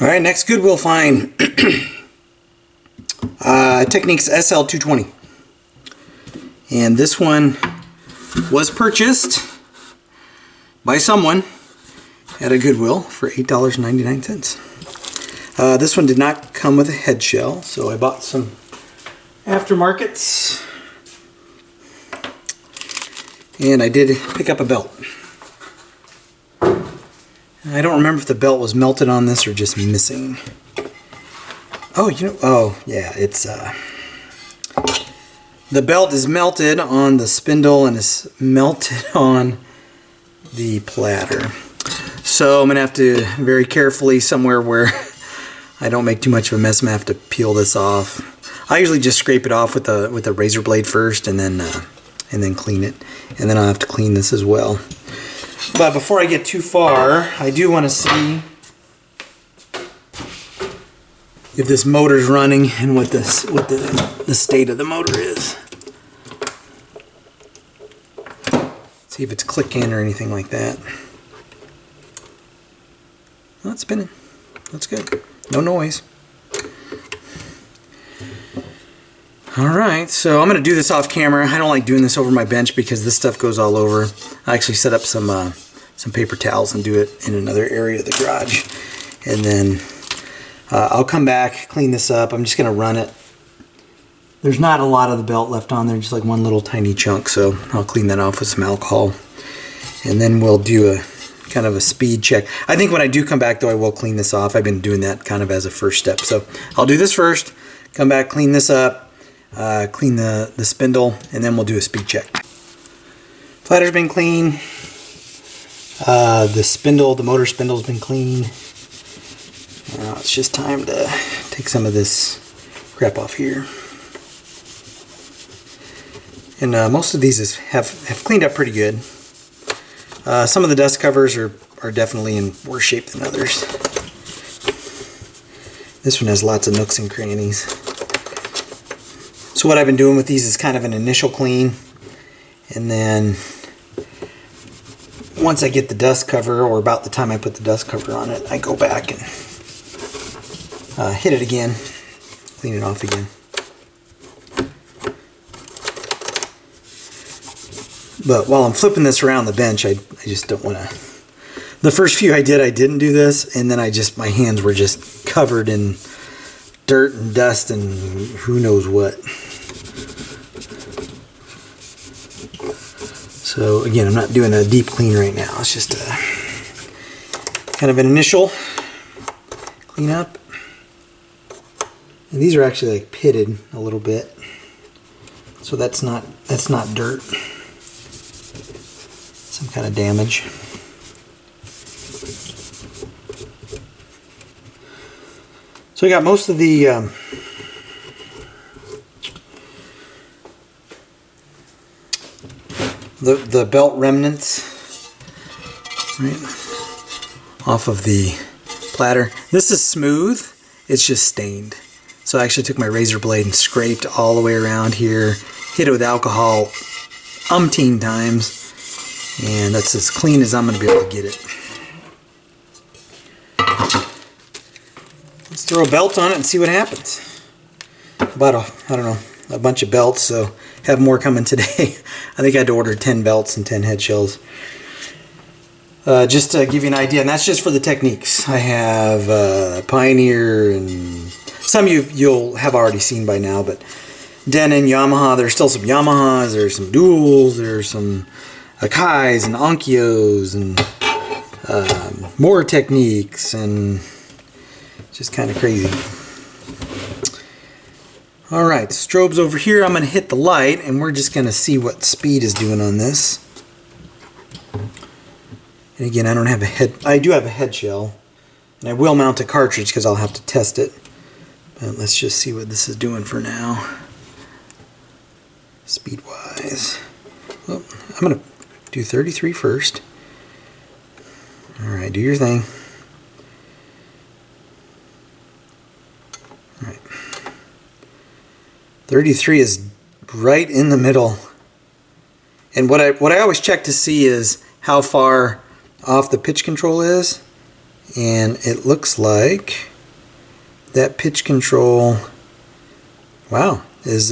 All right, next Goodwill Find. Technics SL220. And this one was purchased by someone at a Goodwill for $8.99. This one did not come with a head shell, so I bought some aftermarkets. And I did pick up a belt. I don't remember if the belt was melted on this or just missing. Oh, yeah, it's the belt is melted on the spindle and is melted on the platter. So I'm gonna have to very carefully, somewhere where I don't make too much of a mess, I'm gonna have to peel this off. I usually just scrape it off with a razor blade first, and then clean it, and then I'll have to clean this as well. But before I get too far, I do want to see if this motor's running and what the state of the motor is. See if it's clicking or anything like that. Oh, it's spinning. That's good. No noise. Alright, so I'm going to do this off camera. I don't like doing this over my bench because this stuff goes all over. I actually set up some paper towels and do it in another area of the garage. And then I'll come back, clean this up. I'm just going to run it. There's not a lot of the belt left on there, just like one little tiny chunk, so I'll clean that off with some alcohol. And then we'll do a kind of a speed check. I think when I do come back, though, I will clean this off. I've been doing that kind of as a first step. So I'll do this first, come back, clean this up. Clean the spindle, and then we'll do a speed check. Platter's been clean. The motor spindle's been clean. Now it's just time to take some of this crap off here. And most of these have cleaned up pretty good. Some of the dust covers are definitely in worse shape than others. This one has lots of nooks and crannies. So what I've been doing with these is kind of an initial clean, and then once I get the dust cover, or about the time I put the dust cover on it, I go back and hit it again, clean it off again. But while I'm flipping this around the bench, I just don't want to. The first few I didn't do this, and then my hands were just covered in dirt and dust and who knows what. So again, I'm not doing a deep clean right now. It's just kind of an initial cleanup. And these are actually like pitted a little bit, so that's not dirt. Some kind of damage. So I got most of the belt remnants right off of the platter. This is smooth, it's just stained. So I actually took my razor blade and scraped all the way around here, hit it with alcohol umpteen times, and that's as clean as I'm going to be able to get it. Let's throw a belt on it and see what happens. About a bunch of belts, so have more coming today. I think I had to order 10 belts and 10 head shells. Just to give you an idea, and that's just for the Technics. I have Pioneer, and some you'll have already seen by now, but Denon, Yamaha, there's still some Yamahas, there's some Duals, there's some Akais and Onkyos, and more Techniques, and just kind of crazy. Alright, strobe's over here. I'm going to hit the light, and we're just going to see what speed is doing on this. And again, I do have a head shell, and I will mount a cartridge because I'll have to test it. But let's just see what this is doing for now. Speed-wise. Well, I'm going to do 33 first. Alright, do your thing. Alright. 33 is right in the middle. And what I always check to see is how far off the pitch control is. And it looks like that pitch control, wow, is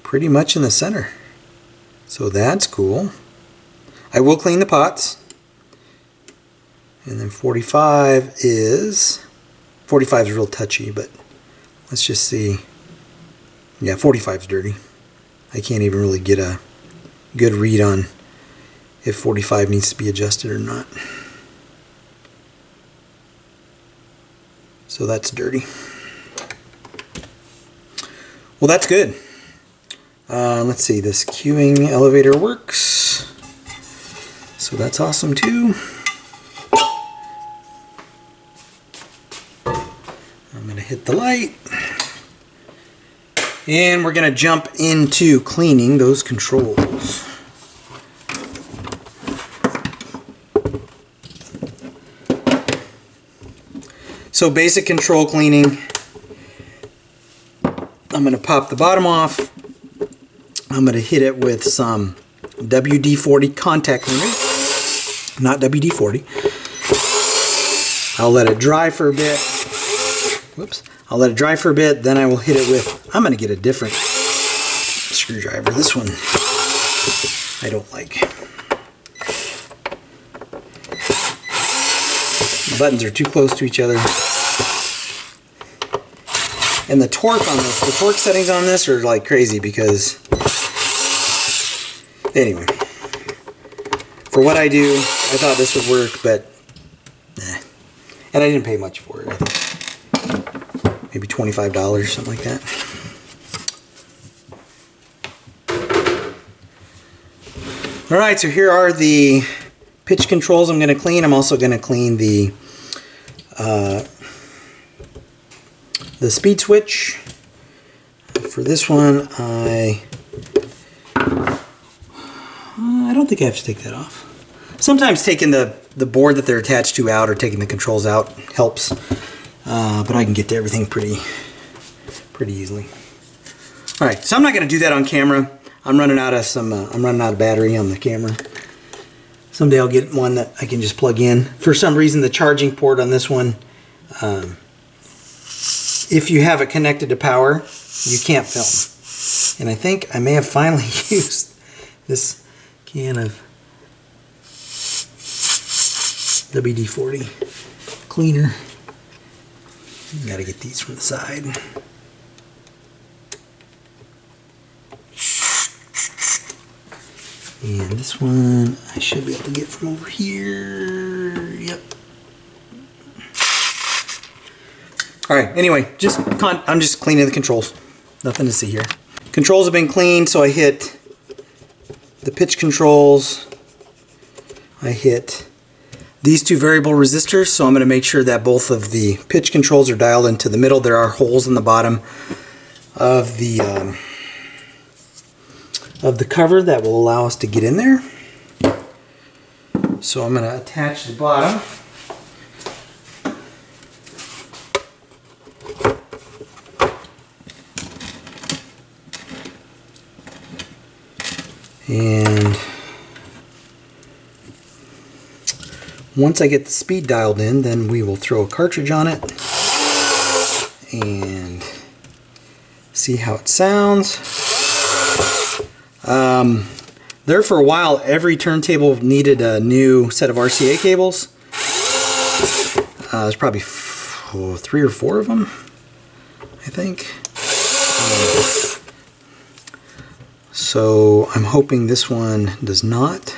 pretty much in the center. So that's cool. I will clean the pots. And then 45 is real touchy, but let's just see. Yeah, 45 is dirty. I can't even really get a good read on if 45 needs to be adjusted or not. So that's dirty. Well, that's good. Let's see, this queuing elevator works. So that's awesome too. I'm going to hit the light. And we're going to jump into cleaning those controls. So basic control cleaning. I'm going to pop the bottom off. I'm going to hit it with some WD-40 contact cleaner, not WD-40. I'll let it dry for a bit. Whoops. I'll let it dry for a bit, then I will hit it with, I'm going to get a different screwdriver. This one I don't like. The buttons are too close to each other. And the torque on this, the torque settings on this are like crazy because, anyway, for what I do, I thought this would work, but and I didn't pay much for it. I think maybe $25, something like that. All right, so here are the pitch controls I'm going to clean. I'm also going to clean the speed switch. For this one, I don't think I have to take that off. Sometimes taking the board that they're attached to out or taking the controls out helps, but I can get to everything pretty easily. All right, so I'm not going to do that on camera. I'm running out of I'm running out of battery on the camera. Someday I'll get one that I can just plug in. For some reason, the charging port on this one, if you have it connected to power, you can't film. And I think I may have finally used this can of WD-40 cleaner. Got to get these from the side. And this one I should be able to get from over here. Yep. All right, anyway, I'm just cleaning the controls. Nothing to see here. Controls have been cleaned, so I hit the pitch controls. I hit these two variable resistors, so I'm going to make sure that both of the pitch controls are dialed into the middle. There are holes in the bottom of the cover that will allow us to get in there. So I'm going to attach the bottom. And once I get the speed dialed in, then we will throw a cartridge on it and see how it sounds. There for a while, every turntable needed a new set of RCA cables. There's probably 3 or 4 of them, I think. So I'm hoping this one does not.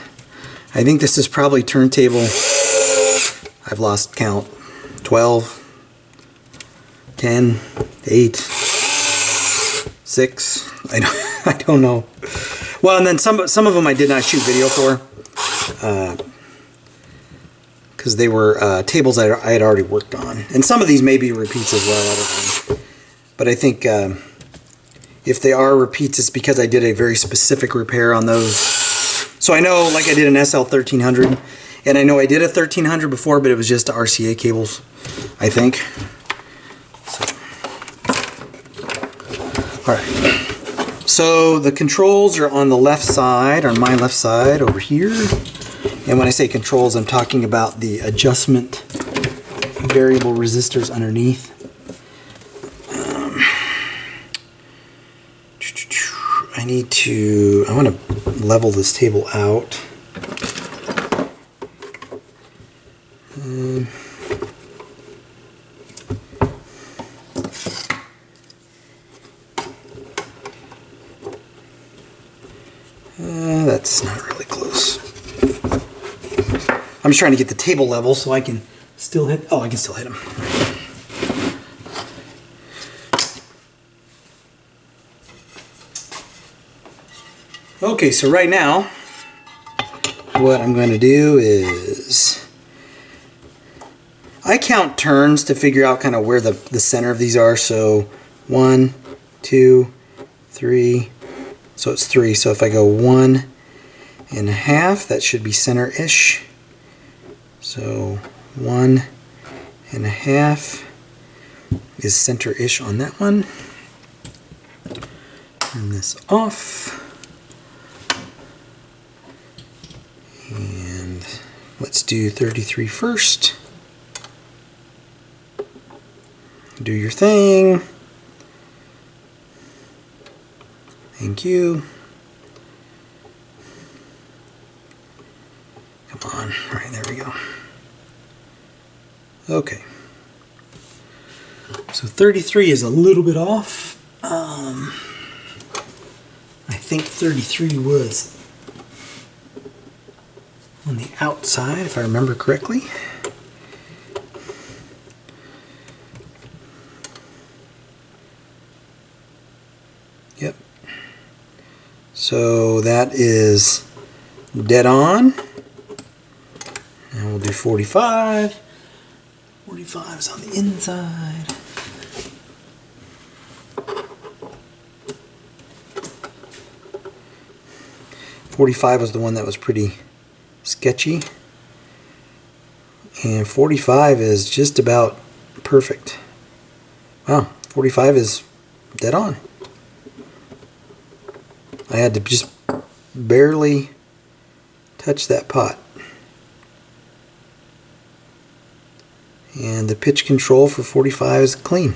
I think this is probably turntable, I've lost count, 12, 10, 8, 6, I don't know. Well, and then some of them I did not shoot video for, because they were tables I had already worked on. And some of these may be repeats as well, I don't know. But I think if they are repeats, it's because I did a very specific repair on those. So I know, like I did an SL1300, and I know I did a 1300 before, but it was just RCA cables, I think. So. All right. So the controls are on the left side, on my left side over here. And when I say controls, I'm talking about the adjustment variable resistors underneath. I want to level this table out. That's not really close. I'm just trying to get the table level so I can still hit. Oh, I can still hit them. Okay, so right now, what I'm going to do is I count turns to figure out kind of where the center of these are. So 1, 2, 3. So it's 3. So if I go 1.5, that should be center-ish. So 1.5 is center-ish on that one. Turn this off. And let's do 33 first. Do your thing. Thank you. Come on. All right, there we go. Okay. So 33 is a little bit off. I think 33 was on the outside, if I remember correctly. Yep. So that is dead on. And we'll do 45. 45 is on the inside. .45 was the one that was pretty sketchy, and 45 is just about perfect. Wow, 45 is dead on. I had to just barely touch that pot. And the pitch control for 45 is clean.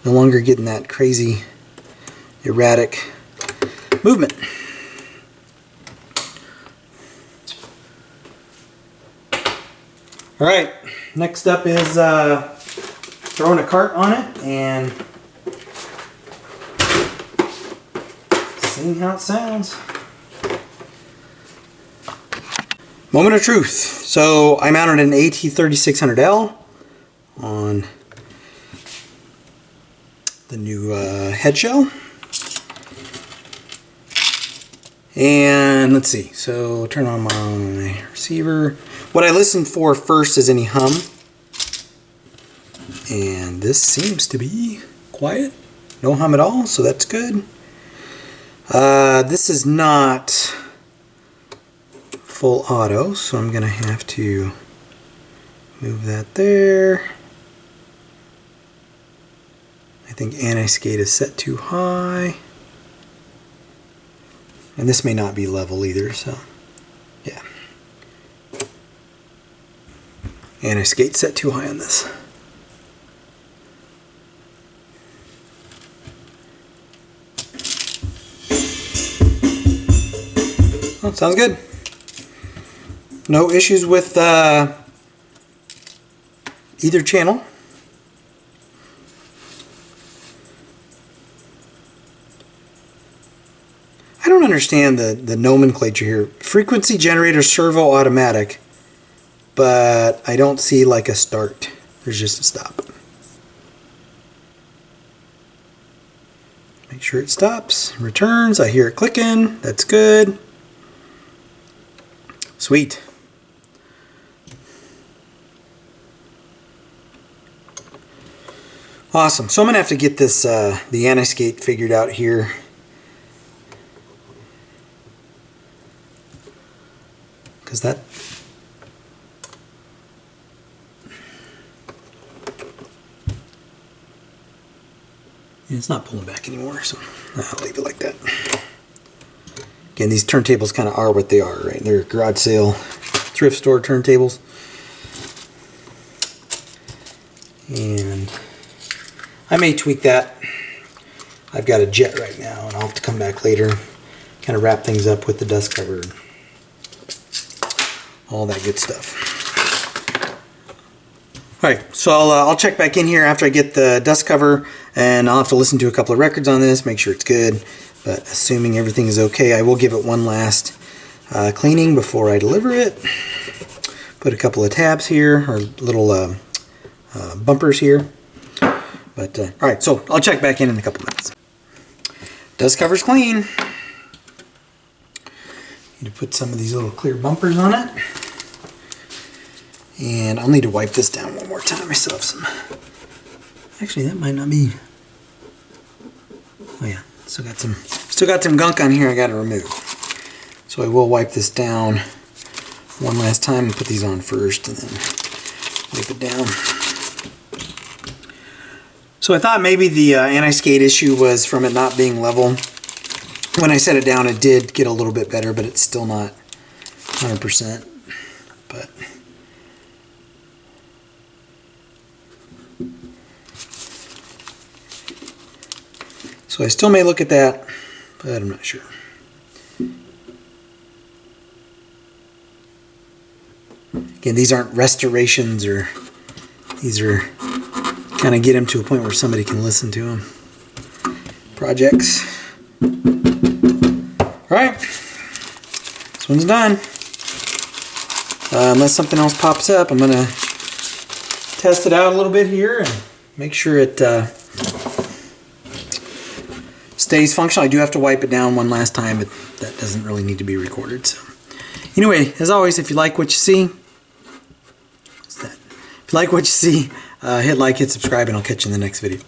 No longer getting that crazy erratic movement. All right, next up is throwing a cart on it and seeing how it sounds. Moment of truth. So I mounted an AT3600L on the new head shell. And let's see, so turn on my receiver. What I listen for first is any hum. And this seems to be quiet. No hum at all, so that's good. This is not full auto, so I'm going to have to move that there. I think anti-skate is set too high. And this may not be level either, so yeah. Anti-skate set too high on this. Oh, sounds good. No issues with either channel. I don't understand the nomenclature here. Frequency generator servo automatic, but I don't see like a start. There's just a stop. Make sure it stops, returns. I hear it clicking. That's good. Sweet. Awesome. So I'm gonna have to get this the anti-skate figured out here. Because that it's not pulling back anymore, so I'll leave it like that. Again, these turntables kind of are what they are, right? They're garage sale, thrift store turntables. And I may tweak that. I've got a jet right now, and I'll have to come back later, kind of wrap things up with the dust cover, all that good stuff. All right, so I'll check back in here after I get the dust cover, and I'll have to listen to a couple of records on this, make sure it's good. But assuming everything is okay, I will give it one last cleaning before I deliver it. Put a couple of tabs here, or little bumpers here. But all right, so I'll check back in a couple minutes. Dust cover's clean. Need to put some of these little clear bumpers on it. And I'll need to wipe this down one more time. I still have some. Actually, that might not be. Oh yeah, still got some gunk on here I got to remove. So I will wipe this down one last time and put these on first, and then wipe it down. So I thought maybe the anti-skate issue was from it not being level. When I set it down, it did get a little bit better, but it's still not 100%. But so I still may look at that, but I'm not sure. Again, these aren't restorations, or these are kind of get them to a point where somebody can listen to them. Projects. All right, this one's done. Unless something else pops up, I'm gonna test it out a little bit here and make sure it stays functional. I do have to wipe it down one last time, but that doesn't really need to be recorded. So anyway, as always, if you like what you see, what's that? If you like what you see, hit like, hit subscribe, and I'll catch you in the next video.